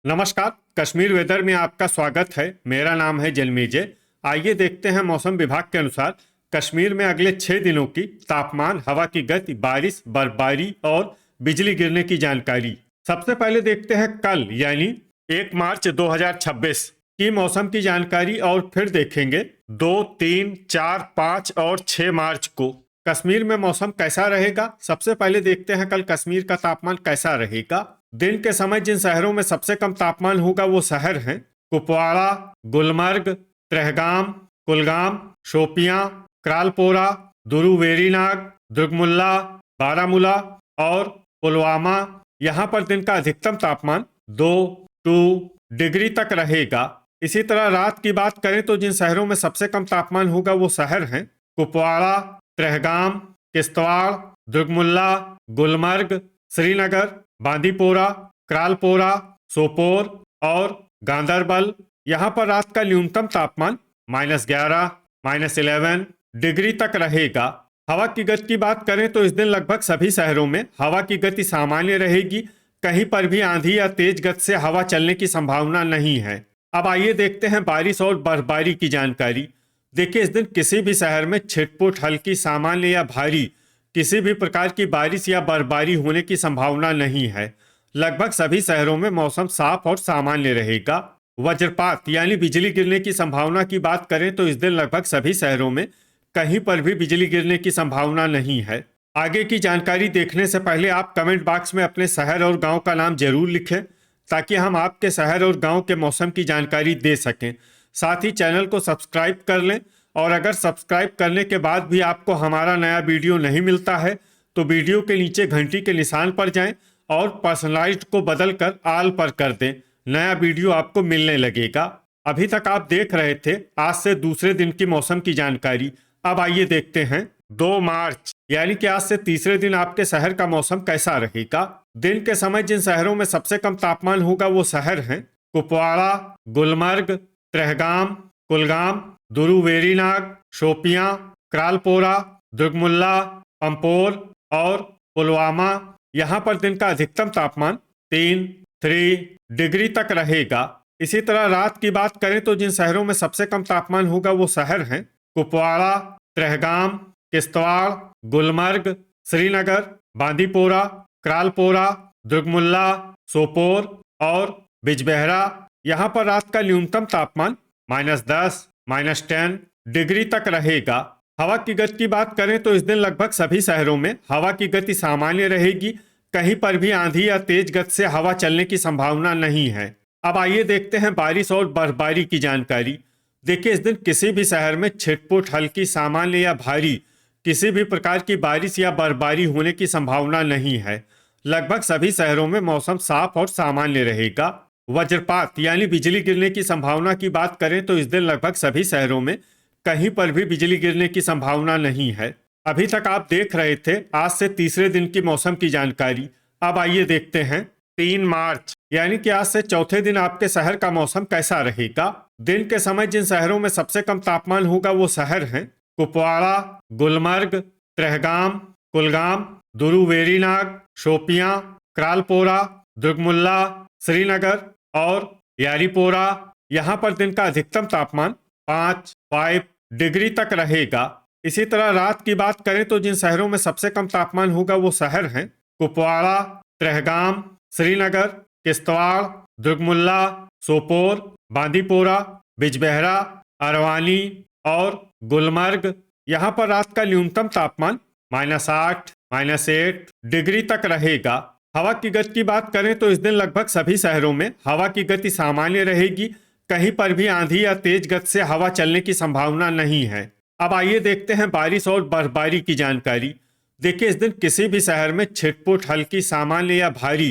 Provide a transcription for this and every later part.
नमस्कार। कश्मीर वेदर में आपका स्वागत है। मेरा नाम है जलमेजय। आइए देखते हैं मौसम विभाग के अनुसार कश्मीर में अगले 6 दिनों की तापमान, हवा की गति, बारिश, बर्फबारी और बिजली गिरने की जानकारी। सबसे पहले देखते हैं कल यानी 1 मार्च 2026 की मौसम की जानकारी और फिर देखेंगे 2, 3, 4, 5 और 6 मार्च को कश्मीर में मौसम कैसा रहेगा। सबसे पहले देखते हैं कल कश्मीर का तापमान कैसा रहेगा। दिन के समय जिन शहरों में सबसे कम तापमान होगा वो शहर हैं कुपवाड़ा, गुलमर्ग, त्रेहगाम, कुलगाम, शोपियां, क्रालपोरा, दुरू वेरीनाग, दुर्गमुल्ला, बारामूला और पुलवामा। यहाँ पर दिन का अधिकतम तापमान 2 डिग्री तक रहेगा। इसी तरह रात की बात करें तो जिन शहरों में सबसे कम तापमान होगा वो शहर हैं कुपवाड़ा, त्रेहगाम, किश्तवाड़, दुर्गमुल्ला, गुलमर्ग, श्रीनगर, बांदीपोरा, क्रालपोरा, सोपोर और गांदरबल। यहाँ पर रात का न्यूनतम तापमान -11, -11 डिग्री तक रहेगा। हवा की गति की बात करें तो इस दिन लगभग सभी शहरों में हवा की गति सामान्य रहेगी। कहीं पर भी आंधी या तेज गति से हवा चलने की संभावना नहीं है। अब आइए देखते हैं बारिश और बर्फबारी की जानकारी। देखिए, इस दिन किसी भी शहर में छिटपुट, हल्की, सामान्य या भारी किसी भी प्रकार की बारिश या बर्फबारी होने की संभावना नहीं है। लगभग सभी शहरों में मौसम साफ और सामान्य रहेगा। वज्रपात यानी बिजली गिरने की संभावना की बात करें तो इस दिन लगभग सभी शहरों में कहीं पर भी बिजली गिरने की संभावना नहीं है। आगे की जानकारी देखने से पहले आप कमेंट बॉक्स में अपने शहर और गांव का नाम जरूर लिखें ताकि हम आपके शहर और गांव के मौसम की जानकारी दे सकें। साथ ही चैनल को सब्सक्राइब कर लें और अगर सब्सक्राइब करने के बाद भी आपको हमारा नया वीडियो नहीं मिलता है तो वीडियो के नीचे घंटी के निशान पर जाएं और पर्सनलाइज्ड को बदलकर ऑल पर कर दें। नया वीडियो आपको मिलने लगेगा। अभी तक आप देख रहे थे आज से दूसरे दिन की मौसम की जानकारी। अब आइए देखते हैं 2 मार्च यानी कि आज से तीसरे दिन आपके शहर का मौसम कैसा रहेगा। दिन के समय जिन शहरों में सबसे कम तापमान होगा वो शहर हैं कुपवाड़ा, गुलमर्ग, त्रेहगाम, कुलगाम, दुरू वेरीनाग, शोपियां, क्रालपोरा, दुर्गमुल्ला, पंपोर और पुलवामा। यहाँ पर दिन का अधिकतम तापमान 3 डिग्री तक रहेगा। इसी तरह रात की बात करें तो जिन शहरों में सबसे कम तापमान होगा वो शहर हैं कुपवाड़ा, त्रेहगाम, किश्तवाड़, गुलमर्ग, श्रीनगर, बांदीपोरा, क्रालपोरा, दुर्गमुल्ला, सोपोर और बिजबेहरा। यहाँ पर रात का न्यूनतम तापमान -10, -10 डिग्री तक रहेगा। हवा की गति की बात करें तो इस दिन लगभग सभी शहरों में हवा की गति सामान्य रहेगी। कहीं पर भी आंधी या तेज गति से हवा चलने की संभावना नहीं है। अब आइए देखते हैं बारिश और बर्फबारी की जानकारी। देखिए, इस दिन किसी भी शहर में छिटपुट, हल्की, सामान्य या भारी किसी भी प्रकार की बारिश या बर्फबारी होने की संभावना नहीं है। लगभग सभी शहरों में मौसम साफ और सामान्य रहेगा। वज्रपात यानी बिजली गिरने की संभावना की बात करें तो इस दिन लगभग सभी शहरों में कहीं पर भी बिजली गिरने की संभावना नहीं है। अभी तक आप देख रहे थे आज से तीसरे दिन की मौसम की जानकारी। अब आइए देखते हैं 3 मार्च यानी कि आज से चौथे दिन आपके शहर का मौसम कैसा रहेगा। दिन के समय जिन शहरों में सबसे कम तापमान होगा वो शहर हैं कुपवाड़ा, गुलमर्ग, त्रेहगाम, कुलगाम, दुरू वेरीनाग, शोपियां, क्रालपोरा, दुर्गमुल्ला, श्रीनगर और यारीपोरा। यहाँ पर दिन का अधिकतम तापमान 5 डिग्री तक रहेगा। इसी तरह रात की बात करें तो जिन शहरों में सबसे कम तापमान होगा वो शहर हैं कुपवाड़ा, त्रेहगाम, श्रीनगर, किश्तवाड़, दुर्गमुल्ला, सोपोर, बांदीपोरा, बिजबेहरा, अरवानी और गुलमर्ग। यहाँ पर रात का न्यूनतम तापमान -8, -8 डिग्री तक रहेगा। हवा की गति की बात करें तो इस दिन लगभग सभी शहरों में हवा की गति सामान्य रहेगी। कहीं पर भी आंधी या तेज गति से हवा चलने की संभावना नहीं है। अब आइए देखते हैं बारिश और बर्फबारी की जानकारी। देखिए, इस दिन किसी भी शहर में छिटपुट, हल्की, सामान्य या भारी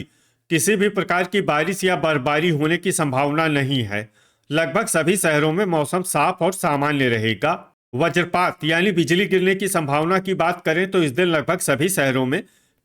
किसी भी प्रकार की बारिश या बर्फबारी होने की संभावना नहीं है। लगभग सभी शहरों में मौसम साफ और सामान्य रहेगा। वज्रपात यानी बिजली गिरने की संभावना की बात करें तो इस दिन लगभग सभी शहरों में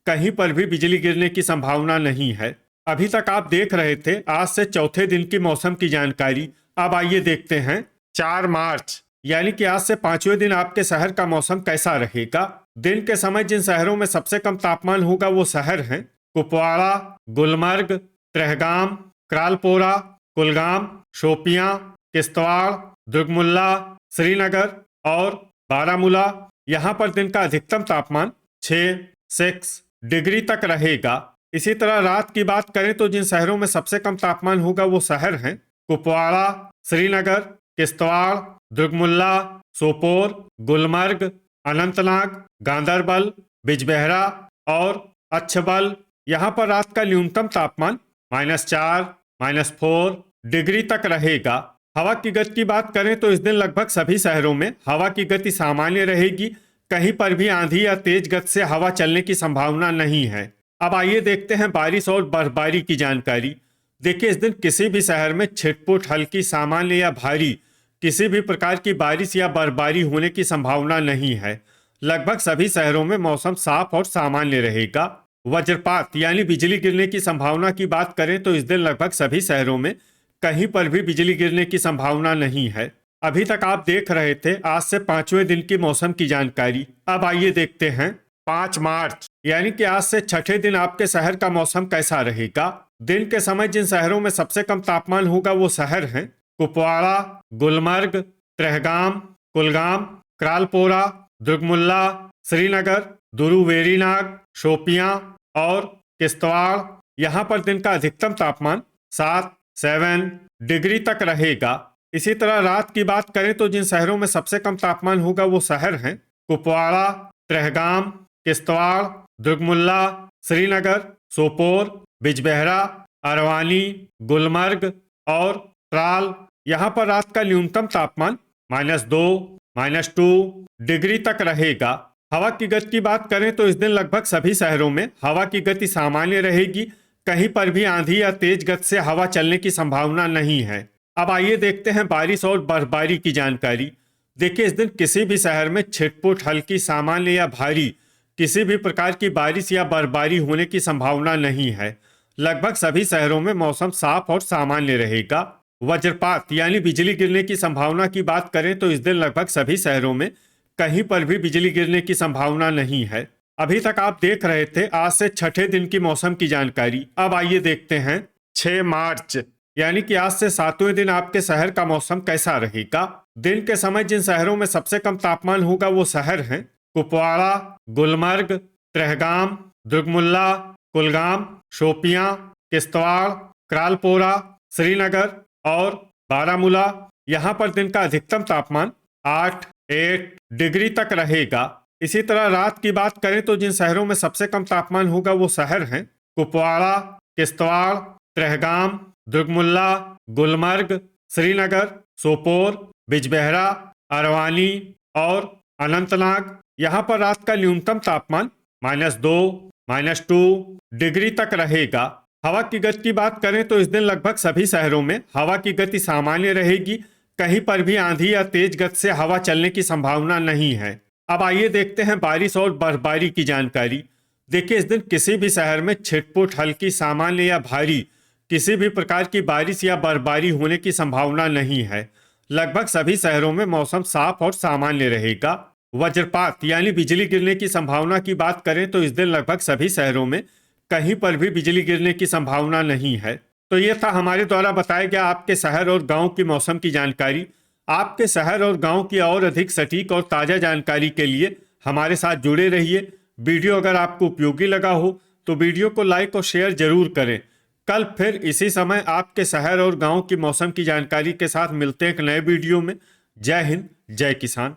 कहीं पर भी बिजली गिरने की संभावना नहीं है। अभी तक आप देख रहे थे आज से चौथे दिन की मौसम की जानकारी। अब आइए देखते हैं 4 मार्च यानी कि आज से 5वें दिन आपके शहर का मौसम कैसा रहेगा। दिन के समय जिन शहरों में सबसे कम तापमान होगा वो शहर हैं कुपवाड़ा, गुलमर्ग, त्रेहगाम, क्रालपोरा, कुलगाम, शोपियां, किश्तवाड़, दुर्गमुल्ला, श्रीनगर और बारामूला। यहाँ पर दिन का अधिकतम तापमान 6 डिग्री तक रहेगा। इसी तरह रात की बात करें तो जिन शहरों में सबसे कम तापमान होगा वो शहर हैं कुपवाड़ा, श्रीनगर, किश्तवाड़, दुर्गमुल्ला, सोपोर, गुलमर्ग, अनंतनाग, गांदरबल, बिजबेहरा और अच्छबल। यहाँ पर रात का न्यूनतम तापमान -4, -4 डिग्री तक रहेगा। हवा की गति की बात करें तो इस दिन लगभग सभी शहरों में हवा की गति सामान्य रहेगी। कहीं पर भी आंधी या तेज गति से हवा चलने की संभावना नहीं है। अब आइए देखते हैं बारिश और बर्फबारी की जानकारी। देखिए, इस दिन किसी भी शहर में छिटपुट, हल्की, सामान्य या भारी किसी भी प्रकार की बारिश या बर्फबारी होने की संभावना नहीं है। लगभग सभी शहरों में मौसम साफ और सामान्य रहेगा। वज्रपात यानी बिजली गिरने की संभावना की बात करें तो इस दिन लगभग सभी शहरों में कहीं पर भी बिजली गिरने की संभावना नहीं है। अभी तक आप देख रहे थे आज से 5वें दिन की मौसम की जानकारी। अब आइए देखते हैं 5 मार्च यानी कि आज से छठे दिन आपके शहर का मौसम कैसा रहेगा। दिन के समय जिन शहरों में सबसे कम तापमान होगा वो शहर हैं कुपवाड़ा, गुलमर्ग, त्रेहगाम, कुलगाम, क्रालपोरा, दुर्गमुल्ला, श्रीनगर, दुरुवेरीनाग, शोपियां और किश्तवाड़। यहाँ पर दिन का अधिकतम तापमान 7 डिग्री तक रहेगा। इसी तरह रात की बात करें तो जिन शहरों में सबसे कम तापमान होगा वो शहर हैं कुपवाड़ा, त्रेहगाम, किश्तवाड़, दुर्गमुल्ला, श्रीनगर, सोपोर, बिजबेहरा, अरवानी, गुलमर्ग और त्राल। यहाँ पर रात का न्यूनतम तापमान -2, -2 डिग्री तक रहेगा। हवा की गति की बात करें तो इस दिन लगभग सभी शहरों में हवा की गति सामान्य रहेगी। कहीं पर भी आंधी या तेज गति से हवा चलने की संभावना नहीं है। अब आइए देखते हैं बारिश और बर्फबारी की जानकारी। देखिए, इस दिन किसी भी शहर में छिटपुट, हल्की, सामान्य या भारी किसी भी प्रकार की बारिश या बर्फबारी होने की संभावना नहीं है। लगभग सभी शहरों में मौसम साफ और सामान्य रहेगा। वज्रपात यानी बिजली गिरने की संभावना की बात करें तो इस दिन लगभग सभी शहरों में कहीं पर भी बिजली गिरने की संभावना नहीं है। अभी तक आप देख रहे थे आज से छठे दिन की मौसम की जानकारी। अब आइए देखते हैं 6 मार्च यानी कि आज से 7वें दिन आपके शहर का मौसम कैसा रहेगा। दिन के समय जिन शहरों में सबसे कम तापमान होगा वो शहर हैं कुपवाड़ा, गुलमर्ग, त्रेहगाम, दुर्गमुल्ला, कुलगाम, शोपियां, किश्तवाड़, क्रालपोरा, श्रीनगर और बारामूला। यहाँ पर दिन का अधिकतम तापमान 8 डिग्री तक रहेगा। इसी तरह रात की बात करें तो जिन शहरों में सबसे कम तापमान होगा वो शहर हैं कुपवाड़ा, किश्तवाड़, त्रेहगाम, दुर्गमुल्ला, गुलमर्ग, श्रीनगर, सोपोर, बिजबेहरा, अरवानी और अनंतनाग। यहाँ पर रात का न्यूनतम तापमान -2, -2 डिग्री तक रहेगा। हवा की गति की बात करें तो इस दिन लगभग सभी शहरों में हवा की गति सामान्य रहेगी। कहीं पर भी आंधी या तेज गति से हवा चलने की संभावना नहीं है। अब आइए देखते हैं बारिश और बर्फबारी की जानकारी। देखिए, इस दिन किसी भी शहर में छिटपुट, हल्की, सामान्य या भारी किसी भी प्रकार की बारिश या बर्फबारी होने की संभावना नहीं है। लगभग सभी शहरों में मौसम साफ और सामान्य रहेगा। वज्रपात यानी बिजली गिरने की संभावना की बात करें तो इस दिन लगभग सभी शहरों में कहीं पर भी बिजली गिरने की संभावना नहीं है। तो ये था हमारे द्वारा बताया गया आपके शहर और गांव की मौसम की जानकारी। आपके शहर और गांव की और अधिक सटीक और ताज़ा जानकारी के लिए हमारे साथ जुड़े रहिए। वीडियो अगर आपको उपयोगी लगा हो तो वीडियो को लाइक और शेयर जरूर करें। कल फिर इसी समय आपके शहर और गांव की मौसम की जानकारी के साथ मिलते हैं एक नए वीडियो में। जय हिंद, जय किसान।